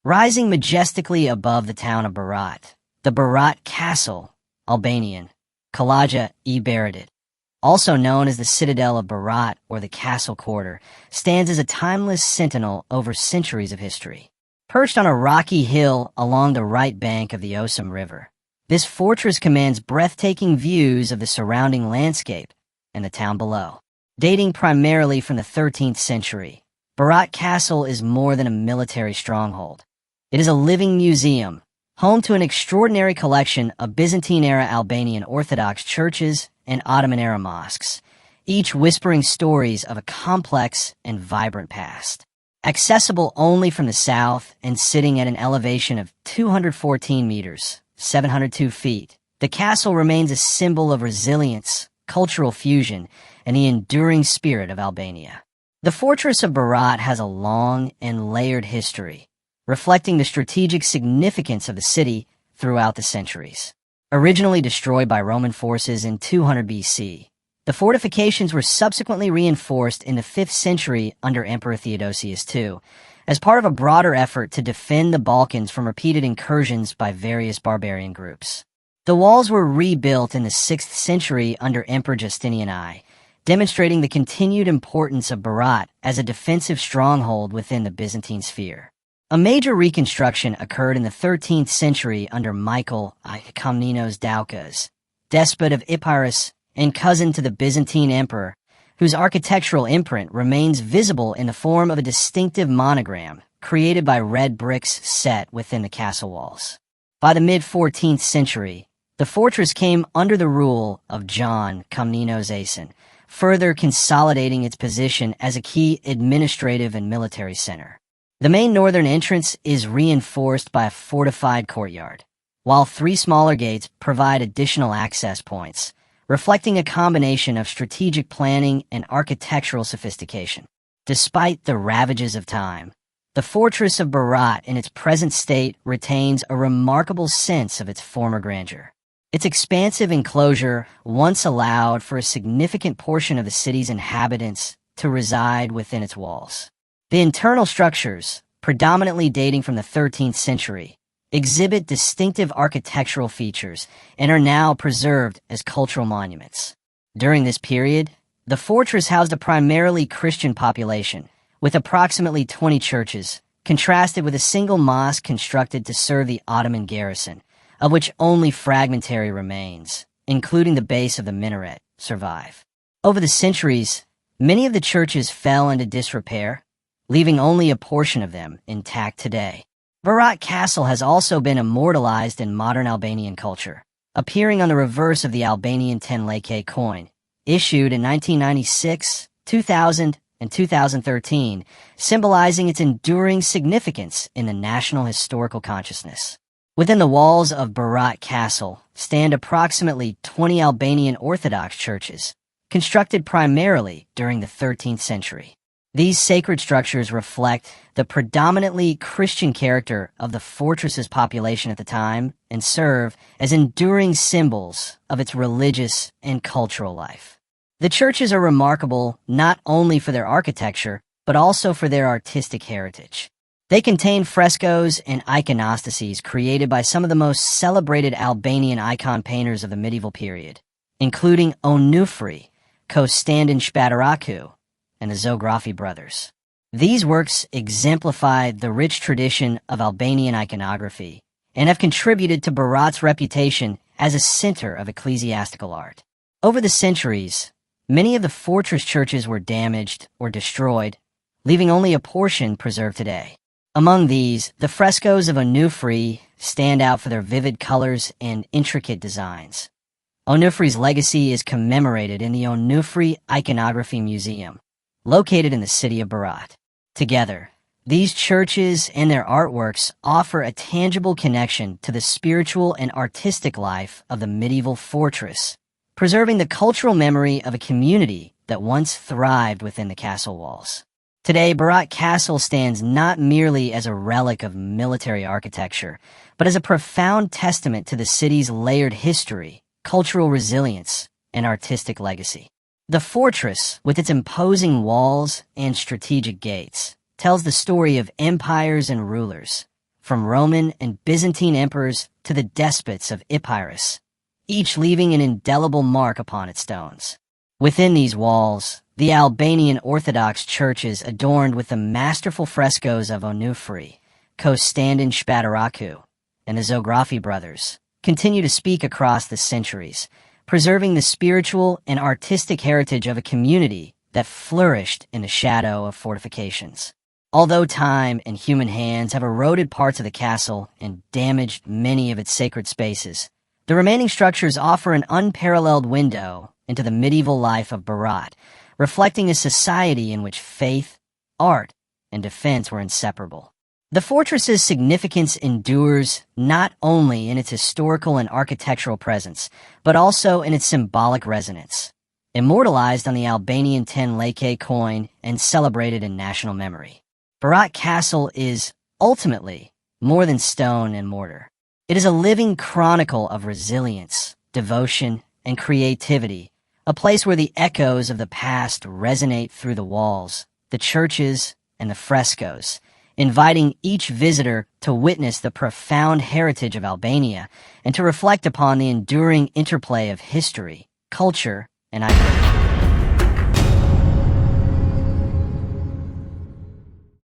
Rising majestically above the town of Berat, the Berat Castle, Albanian, Kalaja e Berat, also known as the Citadel of Berat or the Castle Quarter, stands as a timeless sentinel over centuries of history. Perched on a rocky hill along the right bank of the Osum River, this fortress commands breathtaking views of the surrounding landscape and the town below. Dating primarily from the 13th century, Berat Castle is more than a military stronghold. It is a living museum, home to an extraordinary collection of Byzantine-era Albanian Orthodox churches and Ottoman-era mosques, each whispering stories of a complex and vibrant past. Accessible only from the south and sitting at an elevation of 214 meters, 702 feet, the castle remains a symbol of resilience, cultural fusion, and the enduring spirit of Albania. The fortress of Berat has a long and layered history, reflecting the strategic significance of the city throughout the centuries. Originally destroyed by Roman forces in 200 BC, the fortifications were subsequently reinforced in the 5th century under Emperor Theodosius II, as part of a broader effort to defend the Balkans from repeated incursions by various barbarian groups. The walls were rebuilt in the 6th century under Emperor Justinian I, demonstrating the continued importance of Berat as a defensive stronghold within the Byzantine sphere. A major reconstruction occurred in the 13th century under Michael I Komnenos Doukas, despot of Epirus and cousin to the Byzantine emperor, whose architectural imprint remains visible in the form of a distinctive monogram created by red bricks set within the castle walls. By the mid-14th century, the fortress came under the rule of John Komnenos Asen, further consolidating its position as a key administrative and military center. The main northern entrance is reinforced by a fortified courtyard, while 3 smaller gates provide additional access points, reflecting a combination of strategic planning and architectural sophistication. Despite the ravages of time, the fortress of Berat in its present state retains a remarkable sense of its former grandeur. Its expansive enclosure once allowed for a significant portion of the city's inhabitants to reside within its walls. The internal structures, predominantly dating from the 13th century, exhibit distinctive architectural features and are now preserved as cultural monuments. During this period, the fortress housed a primarily Christian population, with approximately 20 churches, contrasted with a single mosque constructed to serve the Ottoman garrison, of which only fragmentary remains, including the base of the minaret, survive. Over the centuries, many of the churches fell into disrepair, leaving only a portion of them intact today. Berat Castle has also been immortalized in modern Albanian culture, appearing on the reverse of the Albanian 10 lek coin, issued in 1996, 2000, and 2013, symbolizing its enduring significance in the national historical consciousness. Within the walls of Berat Castle stand approximately 20 Albanian Orthodox churches, constructed primarily during the 13th century. These sacred structures reflect the predominantly Christian character of the fortress's population at the time and serve as enduring symbols of its religious and cultural life. The churches are remarkable not only for their architecture, but also for their artistic heritage. They contain frescoes and iconostases created by some of the most celebrated Albanian icon painters of the medieval period, including Onufri, Konstantin Shpataraku, and the Zografi brothers. These works exemplify the rich tradition of Albanian iconography and have contributed to Berat's reputation as a center of ecclesiastical art. Over the centuries, many of the fortress churches were damaged or destroyed, leaving only a portion preserved today. Among these, the frescoes of Onufri stand out for their vivid colors and intricate designs. Onufri's legacy is commemorated in the Onufri Iconography Museum, located in the city of Berat. Together, these churches and their artworks offer a tangible connection to the spiritual and artistic life of the medieval fortress, preserving the cultural memory of a community that once thrived within the castle walls. Today, Berat Castle stands not merely as a relic of military architecture, but as a profound testament to the city's layered history, cultural resilience, and artistic legacy. The fortress, with its imposing walls and strategic gates, tells the story of empires and rulers, from Roman and Byzantine emperors to the despots of Epirus, each leaving an indelible mark upon its stones. Within these walls, the Albanian Orthodox Church is adorned with the masterful frescoes of Onufri, Konstantin Shpataraku, and the Zografi brothers, continue to speak across the centuries, preserving the spiritual and artistic heritage of a community that flourished in the shadow of fortifications. Although time and human hands have eroded parts of the castle and damaged many of its sacred spaces, the remaining structures offer an unparalleled window into the medieval life of Berat, reflecting a society in which faith, art, and defense were inseparable. The fortress's significance endures not only in its historical and architectural presence, but also in its symbolic resonance, immortalized on the Albanian 10 leke coin and celebrated in national memory. Berat Castle is, ultimately, more than stone and mortar. It is a living chronicle of resilience, devotion, and creativity, a place where the echoes of the past resonate through the walls, the churches, and the frescoes, inviting each visitor to witness the profound heritage of Albania and to reflect upon the enduring interplay of history, culture, and identity.